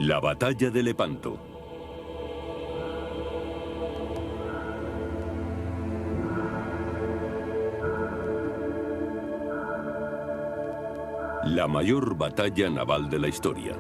La batalla de Lepanto. La mayor batalla naval de la historia.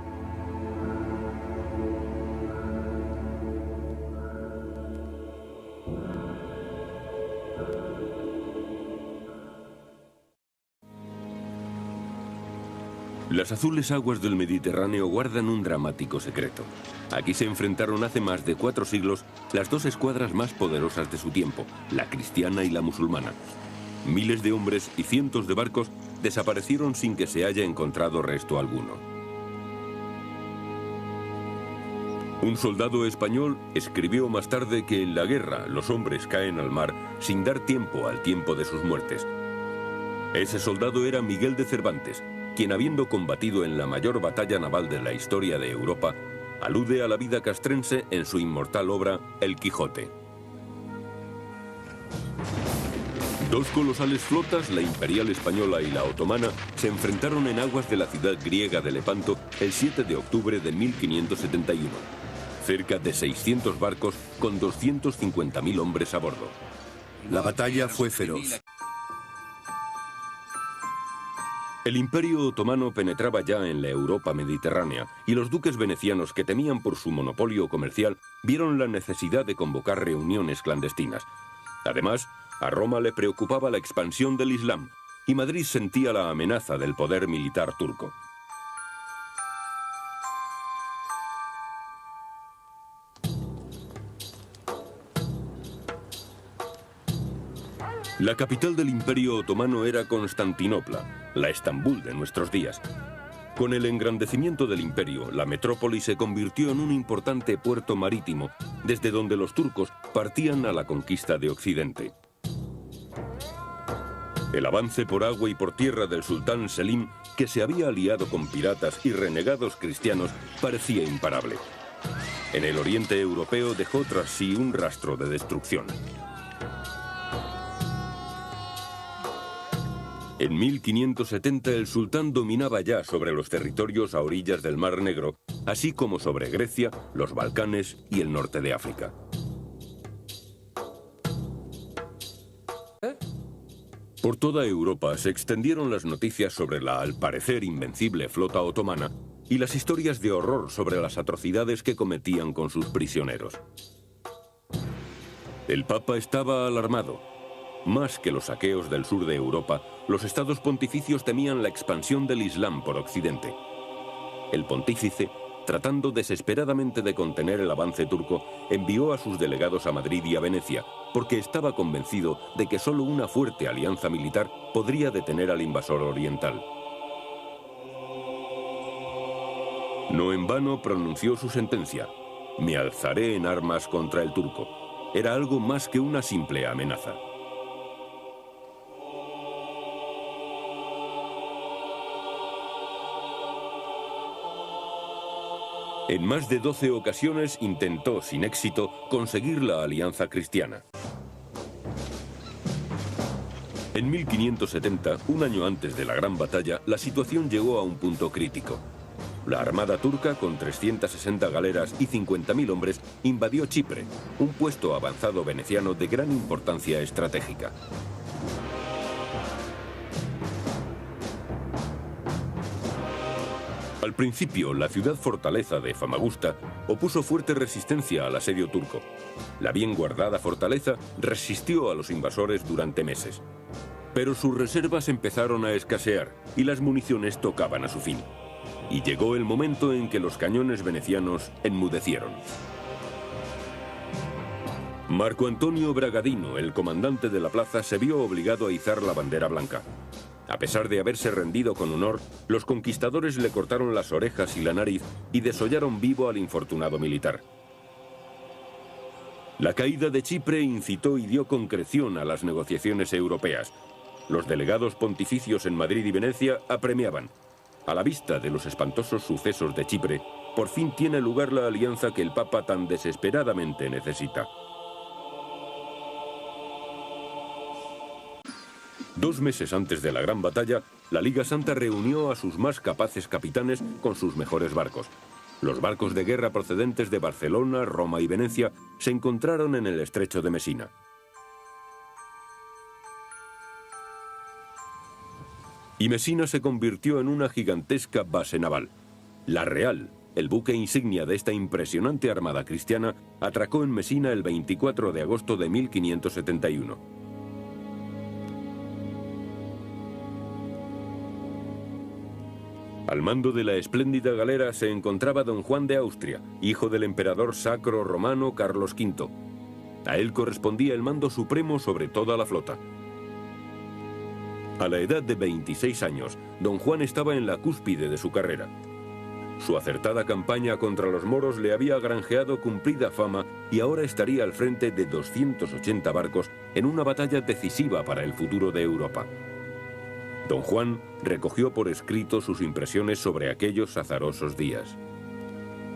Las azules aguas del Mediterráneo guardan un dramático secreto. Aquí se enfrentaron hace más de 4 siglos las dos escuadras más poderosas de su tiempo, la cristiana y la musulmana. Miles de hombres y cientos de barcos desaparecieron sin que se haya encontrado resto alguno. Un soldado español escribió más tarde que en la guerra los hombres caen al mar sin dar tiempo al tiempo de sus muertes. Ese soldado era Miguel de Cervantes, quien, habiendo combatido en la mayor batalla naval de la historia de Europa, alude a la vida castrense en su inmortal obra El Quijote. Dos colosales flotas, la imperial española y la otomana, se enfrentaron en aguas de la ciudad griega de Lepanto el 7 de octubre de 1571. Cerca de 600 barcos con 250.000 hombres a bordo. La batalla fue feroz. El Imperio otomano penetraba ya en la Europa mediterránea y los duques venecianos, que temían por su monopolio comercial, vieron la necesidad de convocar reuniones clandestinas. Además, a Roma le preocupaba la expansión del Islam y Madrid sentía la amenaza del poder militar turco. La capital del Imperio otomano era Constantinopla, la Estambul de nuestros días. Con el engrandecimiento del imperio, la metrópoli se convirtió en un importante puerto marítimo, desde donde los turcos partían a la conquista de Occidente. El avance por agua y por tierra del sultán Selim, que se había aliado con piratas y renegados cristianos, parecía imparable. En el oriente europeo dejó tras sí un rastro de destrucción. En 1570 el sultán dominaba ya sobre los territorios a orillas del Mar Negro, así como sobre Grecia, los Balcanes y el norte de África. Por toda Europa se extendieron las noticias sobre la, al parecer, invencible flota otomana y las historias de horror sobre las atrocidades que cometían con sus prisioneros. El Papa estaba alarmado. Más que los saqueos del sur de Europa, los estados pontificios temían la expansión del Islam por Occidente. El pontífice, tratando desesperadamente de contener el avance turco, envió a sus delegados a Madrid y a Venecia, porque estaba convencido de que solo una fuerte alianza militar podría detener al invasor oriental. No en vano pronunció su sentencia: me alzaré en armas contra el turco. Era algo más que una simple amenaza. En más de 12 ocasiones intentó, sin éxito, conseguir la alianza cristiana. En 1570, un año antes de la gran batalla, la situación llegó a un punto crítico. La armada turca, con 360 galeras y 50.000 hombres, invadió Chipre, un puesto avanzado veneciano de gran importancia estratégica. Al principio, la ciudad fortaleza de Famagusta opuso fuerte resistencia al asedio turco. La bien guardada fortaleza resistió a los invasores durante meses. Pero sus reservas empezaron a escasear y las municiones tocaban a su fin. Y llegó el momento en que los cañones venecianos enmudecieron. Marco Antonio Bragadino, el comandante de la plaza, se vio obligado a izar la bandera blanca. A pesar de haberse rendido con honor, los conquistadores le cortaron las orejas y la nariz y desollaron vivo al infortunado militar. La caída de Chipre incitó y dio concreción a las negociaciones europeas. Los delegados pontificios en Madrid y Venecia apremiaban: a la vista de los espantosos sucesos de Chipre, por fin tiene lugar la alianza que el Papa tan desesperadamente necesita. 2 meses antes de la gran batalla, la Liga Santa reunió a sus más capaces capitanes con sus mejores barcos. Los barcos de guerra procedentes de Barcelona, Roma y Venecia se encontraron en el estrecho de Mesina. Y Mesina se convirtió en una gigantesca base naval. La Real, el buque insignia de esta impresionante armada cristiana, atracó en Mesina el 24 de agosto de 1571. Al mando de la espléndida galera se encontraba don Juan de Austria, hijo del emperador sacro romano Carlos V. A él correspondía el mando supremo sobre toda la flota. A la edad de 26 años, don Juan estaba en la cúspide de su carrera. Su acertada campaña contra los moros le había granjeado cumplida fama y ahora estaría al frente de 280 barcos en una batalla decisiva para el futuro de Europa. Don Juan recogió por escrito sus impresiones sobre aquellos azarosos días.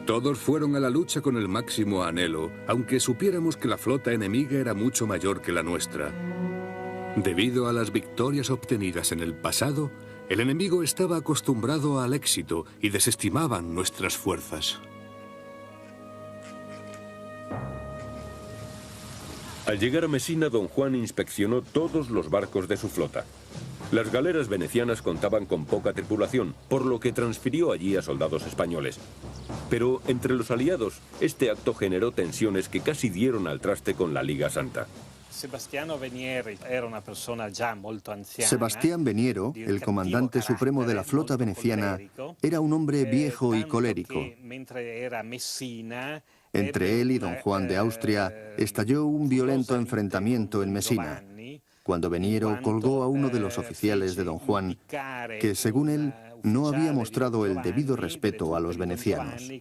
Todos fueron a la lucha con el máximo anhelo, aunque supiéramos que la flota enemiga era mucho mayor que la nuestra. Debido a las victorias obtenidas en el pasado, el enemigo estaba acostumbrado al éxito y desestimaban nuestras fuerzas. Al llegar a Mesina, don Juan inspeccionó todos los barcos de su flota. Las galeras venecianas contaban con poca tripulación, por lo que transfirió allí a soldados españoles. Pero entre los aliados, este acto generó tensiones que casi dieron al traste con la Liga Santa. Sebastián Veniero, el comandante supremo de la flota veneciana, era un hombre viejo y colérico. Entre él y don Juan de Austria estalló un violento enfrentamiento en Mesina, cuando Veniero colgó a uno de los oficiales de don Juan, que según él no había mostrado el debido respeto a los venecianos.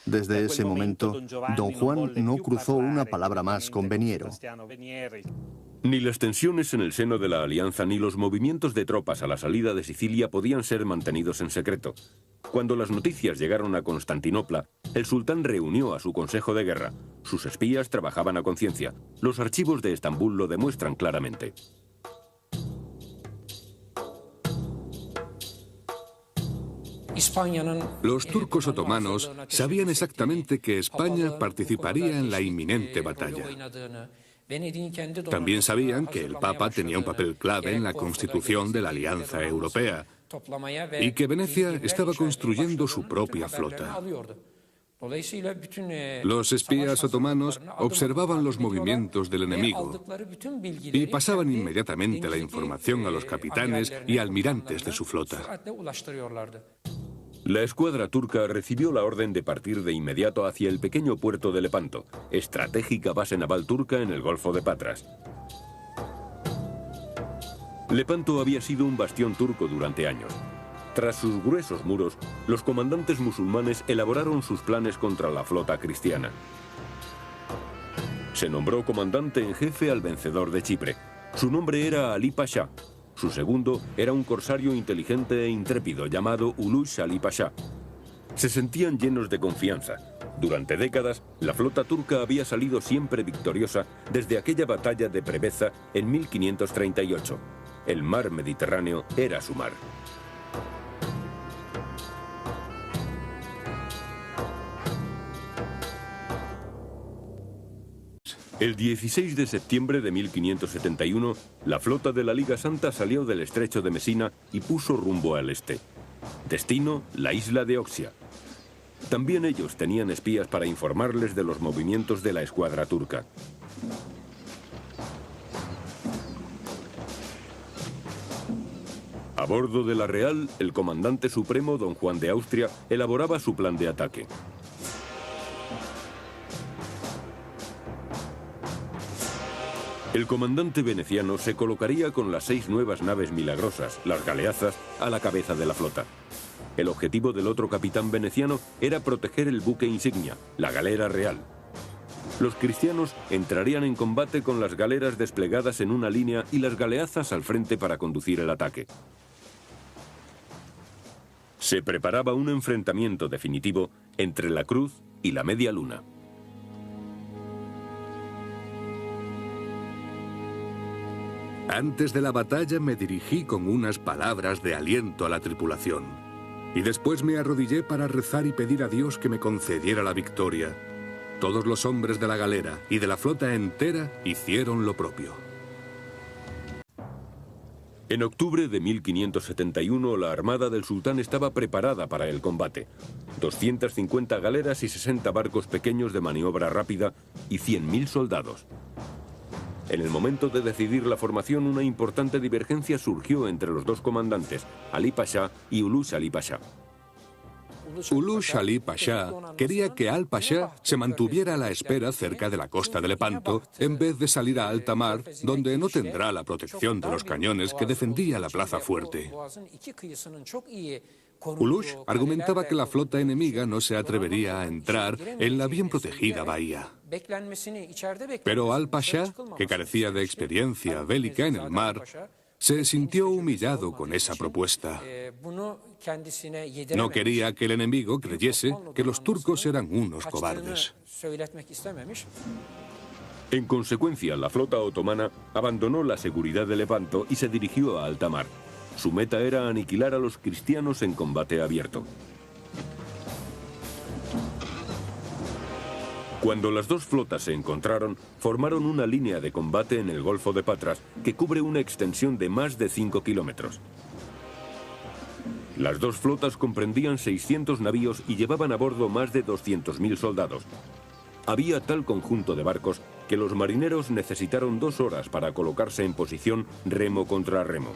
Desde ese momento, don Juan no cruzó una palabra más con Veniero. Ni las tensiones en el seno de la alianza ni los movimientos de tropas a la salida de Sicilia podían ser mantenidos en secreto. Cuando las noticias llegaron a Constantinopla, el sultán reunió a su consejo de guerra. Sus espías trabajaban a conciencia. Los archivos de Estambul lo demuestran claramente. Los turcos otomanos sabían exactamente que España participaría en la inminente batalla. También sabían que el Papa tenía un papel clave en la constitución de la Alianza Europea y que Venecia estaba construyendo su propia flota. Los espías otomanos observaban los movimientos del enemigo y pasaban inmediatamente la información a los capitanes y almirantes de su flota. La escuadra turca recibió la orden de partir de inmediato hacia el pequeño puerto de Lepanto, estratégica base naval turca en el Golfo de Patras. Lepanto había sido un bastión turco durante años. Tras sus gruesos muros, los comandantes musulmanes elaboraron sus planes contra la flota cristiana. Se nombró comandante en jefe al vencedor de Chipre. Su nombre era Ali Pasha. Su segundo era un corsario inteligente e intrépido llamado Ulush Ali Pasha. Se sentían llenos de confianza. Durante décadas, la flota turca había salido siempre victoriosa desde aquella batalla de Preveza en 1538. El mar Mediterráneo era su mar. El 16 de septiembre de 1571, la flota de la Liga Santa salió del estrecho de Mesina y puso rumbo al este. Destino, la isla de Oxia. También ellos tenían espías para informarles de los movimientos de la escuadra turca. A bordo de la Real, el comandante supremo, don Juan de Austria, elaboraba su plan de ataque. El comandante veneciano se colocaría con las 6 nuevas naves milagrosas, las galeazas, a la cabeza de la flota. El objetivo del otro capitán veneciano era proteger el buque insignia, la galera real. Los cristianos entrarían en combate con las galeras desplegadas en una línea y las galeazas al frente para conducir el ataque. Se preparaba un enfrentamiento definitivo entre la Cruz y la Media Luna. Antes de la batalla me dirigí con unas palabras de aliento a la tripulación. Y después me arrodillé para rezar y pedir a Dios que me concediera la victoria. Todos los hombres de la galera y de la flota entera hicieron lo propio. En octubre de 1571, la armada del sultán estaba preparada para el combate. 250 galeras y 60 barcos pequeños de maniobra rápida y 100.000 soldados. En el momento de decidir la formación, una importante divergencia surgió entre los dos comandantes, Ali Pasha y Ulus Ali Pasha. Ulus Ali Pasha quería que Al Pasha se mantuviera a la espera cerca de la costa de Lepanto, en vez de salir a alta mar, donde no tendrá la protección de los cañones que defendía la plaza fuerte. Ulus argumentaba que la flota enemiga no se atrevería a entrar en la bien protegida bahía. Pero Al Pasha, que carecía de experiencia bélica en el mar, se sintió humillado con esa propuesta. No quería que el enemigo creyese que los turcos eran unos cobardes. En consecuencia, la flota otomana abandonó la seguridad de Lepanto y se dirigió a alta mar. Su meta era aniquilar a los cristianos en combate abierto. Cuando las dos flotas se encontraron, formaron una línea de combate en el Golfo de Patras que cubre una extensión de más de 5 kilómetros. Las dos flotas comprendían 600 navíos y llevaban a bordo más de 200.000 soldados. Había tal conjunto de barcos que los marineros necesitaron 2 horas para colocarse en posición remo contra remo.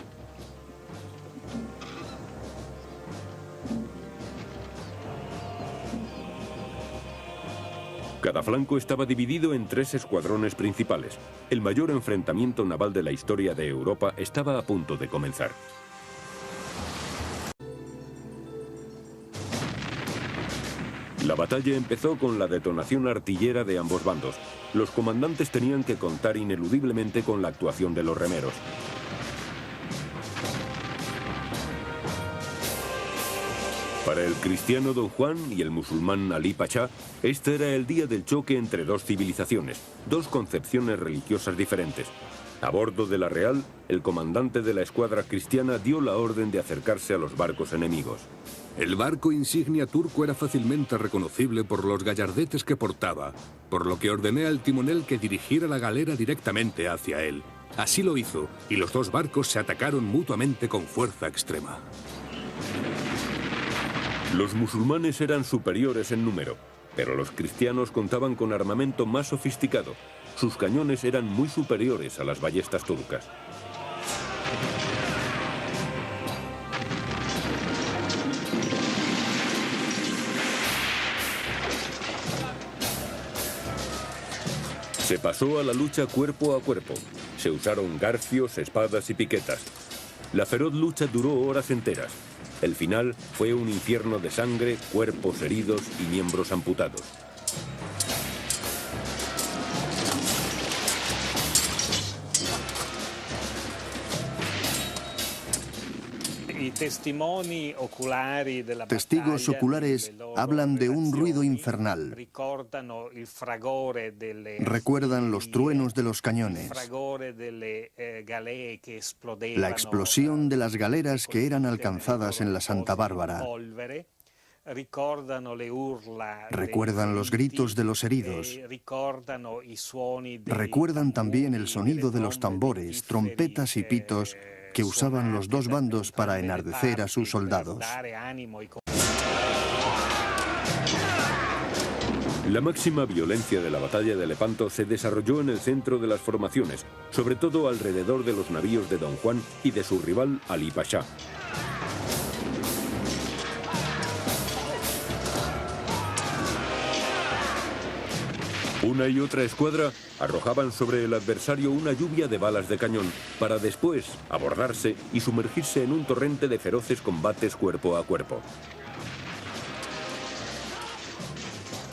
Cada flanco estaba dividido en 3 escuadrones principales. El mayor enfrentamiento naval de la historia de Europa estaba a punto de comenzar. La batalla empezó con la detonación artillera de ambos bandos. Los comandantes tenían que contar ineludiblemente con la actuación de los remeros. Para el cristiano Don Juan y el musulmán Ali Pasha, este era el día del choque entre dos civilizaciones, dos concepciones religiosas diferentes. A bordo de la Real, el comandante de la escuadra cristiana dio la orden de acercarse a los barcos enemigos. El barco insignia turco era fácilmente reconocible por los gallardetes que portaba, por lo que ordené al timonel que dirigiera la galera directamente hacia él. Así lo hizo, y los dos barcos se atacaron mutuamente con fuerza extrema. Los musulmanes eran superiores en número, pero los cristianos contaban con armamento más sofisticado. Sus cañones eran muy superiores a las ballestas turcas. Se pasó a la lucha cuerpo a cuerpo. Se usaron garfios, espadas y piquetas. La feroz lucha duró horas enteras. El final fue un infierno de sangre, cuerpos heridos y miembros amputados. Testigos oculares hablan de un ruido infernal. Recuerdan los truenos de los cañones, la explosión de las galeras que eran alcanzadas en la Santa Bárbara. Recuerdan los gritos de los heridos. Recuerdan también el sonido de los tambores, trompetas y pitos que usaban los dos bandos para enardecer a sus soldados. La máxima violencia de la batalla de Lepanto se desarrolló en el centro de las formaciones, sobre todo alrededor de los navíos de Don Juan y de su rival Ali Pasha. Una y otra escuadra arrojaban sobre el adversario una lluvia de balas de cañón, para después abordarse y sumergirse en un torrente de feroces combates cuerpo a cuerpo.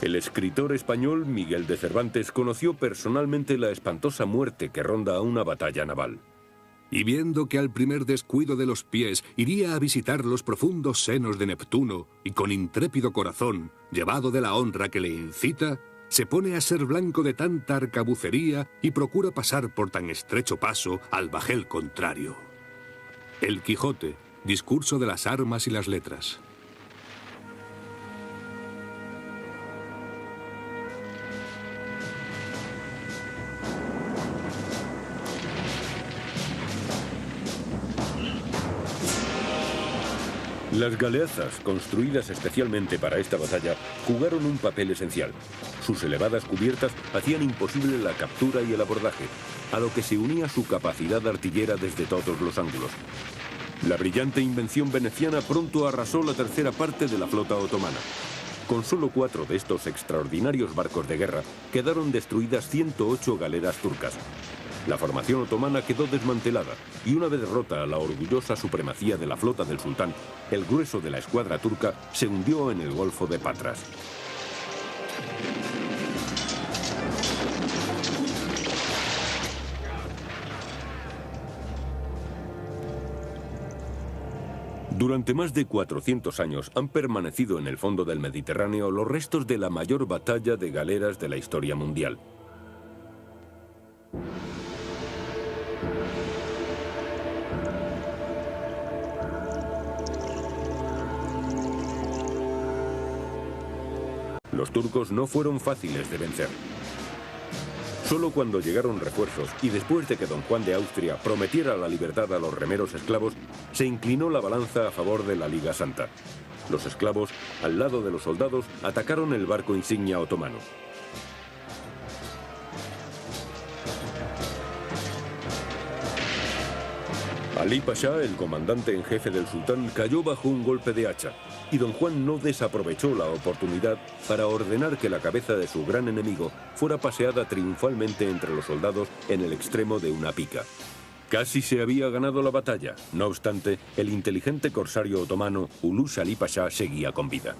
El escritor español Miguel de Cervantes conoció personalmente la espantosa muerte que ronda a una batalla naval. Y viendo que al primer descuido de los pies iría a visitar los profundos senos de Neptuno, y con intrépido corazón, llevado de la honra que le incita, se pone a ser blanco de tanta arcabucería y procura pasar por tan estrecho paso al bajel contrario. El Quijote, discurso de las armas y las letras. Las galeazas, construidas especialmente para esta batalla, jugaron un papel esencial. Sus elevadas cubiertas hacían imposible la captura y el abordaje, a lo que se unía su capacidad artillera desde todos los ángulos. La brillante invención veneciana pronto arrasó la tercera parte de la flota otomana. Con solo 4 de estos extraordinarios barcos de guerra, quedaron destruidas 108 galeras turcas. La formación otomana quedó desmantelada y una vez rota la orgullosa supremacía de la flota del sultán, el grueso de la escuadra turca se hundió en el Golfo de Patras. Durante más de 400 años han permanecido en el fondo del Mediterráneo los restos de la mayor batalla de galeras de la historia mundial. Los turcos no fueron fáciles de vencer. Solo cuando llegaron refuerzos y después de que don Juan de Austria prometiera la libertad a los remeros esclavos, se inclinó la balanza a favor de la Liga Santa. Los esclavos, al lado de los soldados, atacaron el barco insignia otomano. Ali Pasha, el comandante en jefe del sultán, cayó bajo un golpe de hacha, y don Juan no desaprovechó la oportunidad para ordenar que la cabeza de su gran enemigo fuera paseada triunfalmente entre los soldados en el extremo de una pica. Casi se había ganado la batalla. No obstante, el inteligente corsario otomano Ulus Ali Pasha seguía con vida.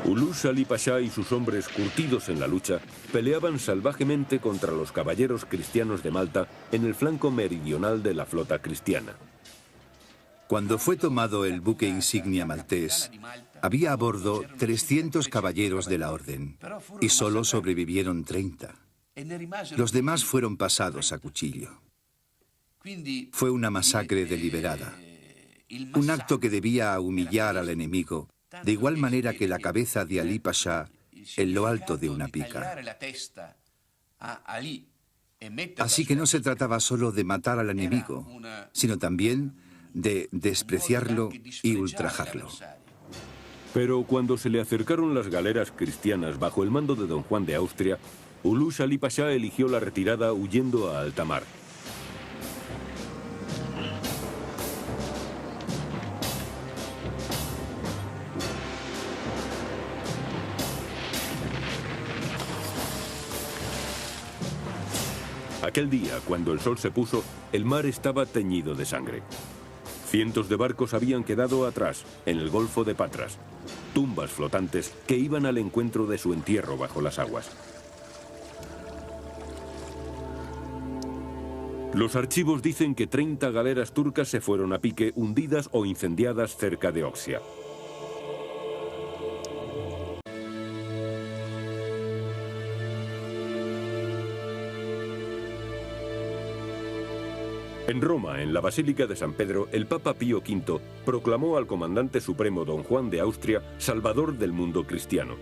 Ulus Ali Pasha y sus hombres, curtidos en la lucha, peleaban salvajemente contra los caballeros cristianos de Malta en el flanco meridional de la flota cristiana. Cuando fue tomado el buque insignia maltés, había a bordo 300 caballeros de la orden y solo sobrevivieron 30. Los demás fueron pasados a cuchillo. Fue una masacre deliberada, un acto que debía humillar al enemigo, de igual manera que la cabeza de Ali Pasha en lo alto de una pica. Así que no se trataba solo de matar al enemigo, sino también de despreciarlo y ultrajarlo. Pero cuando se le acercaron las galeras cristianas bajo el mando de don Juan de Austria, Ulus Ali Pasha eligió la retirada huyendo a alta mar. Aquel día, cuando el sol se puso, el mar estaba teñido de sangre. Cientos de barcos habían quedado atrás, en el Golfo de Patras, tumbas flotantes que iban al encuentro de su entierro bajo las aguas. Los archivos dicen que 30 galeras turcas se fueron a pique, hundidas o incendiadas cerca de Oxia. En Roma, en la Basílica de San Pedro, el Papa Pío V proclamó al comandante supremo don Juan de Austria salvador del mundo cristiano.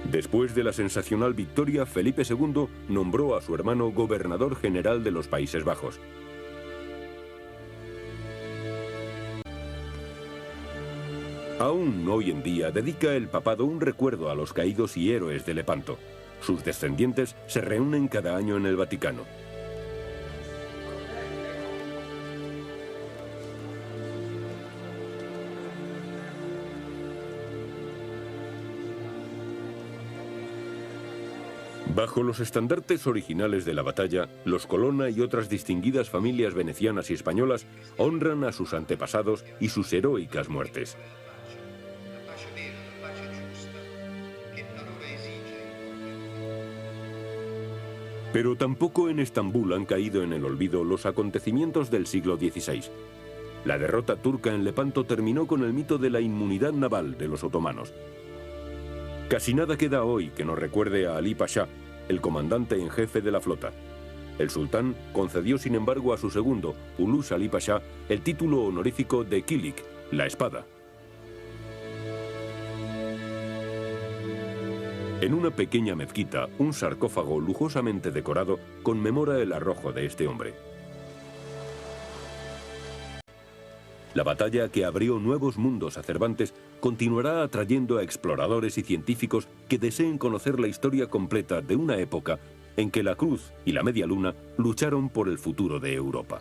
Después de la sensacional victoria, Felipe II nombró a su hermano gobernador general de los Países Bajos. Aún hoy en día dedica el papado un recuerdo a los caídos y héroes de Lepanto. Sus descendientes se reúnen cada año en el Vaticano. Bajo los estandartes originales de la batalla, los Colonna y otras distinguidas familias venecianas y españolas honran a sus antepasados y sus heroicas muertes. Pero tampoco en Estambul han caído en el olvido los acontecimientos del siglo XVI. La derrota turca en Lepanto terminó con el mito de la inmunidad naval de los otomanos. Casi nada queda hoy que nos recuerde a Ali Pasha, el comandante en jefe de la flota. El sultán concedió sin embargo a su segundo, Ulus Ali Pasha, el título honorífico de Kilik, la espada. En una pequeña mezquita, un sarcófago lujosamente decorado conmemora el arrojo de este hombre. La batalla que abrió nuevos mundos a Cervantes continuará atrayendo a exploradores y científicos que deseen conocer la historia completa de una época en que la Cruz y la Media Luna lucharon por el futuro de Europa.